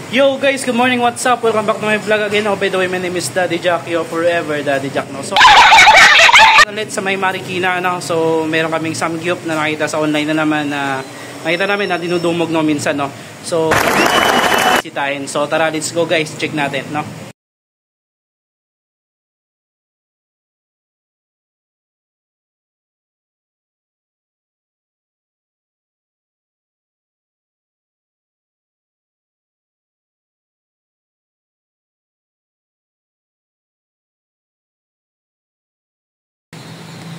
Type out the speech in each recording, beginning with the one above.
Yo guys, good morning, what's up? Welcome back to my vlog again. By the way, my name is Daddy Jack, yo forever Daddy Jack, no? So, ulit sa may Marikina, no? So, meron kaming samgyup na nakita sa online na naman na nakita namin na dinudumog, no, minsan, no? So, sitahin. So, tara, let's go guys, check natin, no?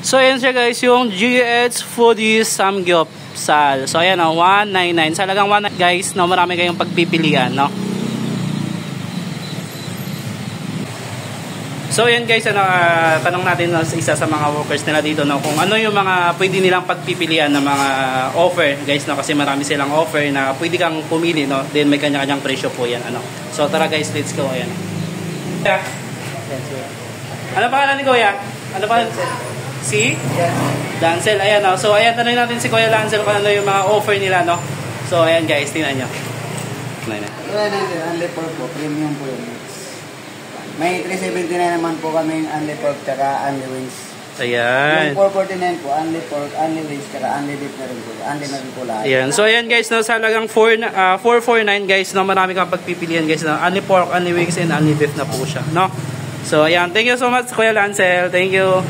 So ayan siya guys, yung GH Foodies Samgyup Sal. So ayan o, 199. Salagang 199 guys, no, marami kayong pagpipilian, no. So ayan guys, ano, tanong natin no, sa isa sa mga workers nila dito, no, kung ano yung mga pwede nilang pagpipilian na mga offer guys, no, kasi marami silang offer na pwede kang pumili, no. Then may kanya-kanyang presyo po yan, ano. So tara guys, let's go. Ayan. Ano pangalan ni Kuya? Ano pangalan? Si? Lancel, ayan o. So ayan, tanongin natin si Kuya Lancel kung ano yung mga offer nila, no? So ayan guys, tingnan nyo. Unli pork po, premium po yun. May 379 naman po kaming unli pork tsaka unli wings. Ayan. Yung 449 po, unli pork, unli wings tsaka unli beef na rin po. Unli na rin po lahat. Ayan. So ayan guys, no, sa halagang 449 guys, no, marami kang pagpipilian guys, no? Unli pork, unli wings, and unli beef na po siya, no? So ayan, thank you so much Kuya Lancel. Thank you.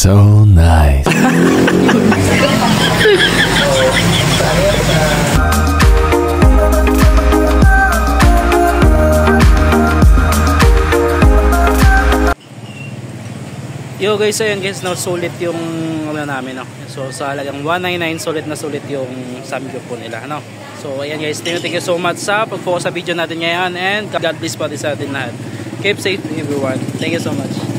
So nice. Yo guys, so yun guys, no, sulit yung ano namin, no. So sa halagang 199, sulit na sulit yung samgyup po nila, no. So ayan guys, thank you so much sa pag-focus sa video natin ngayon, and God bless po sa atin lahat. Keep safe everyone. Thank you so much.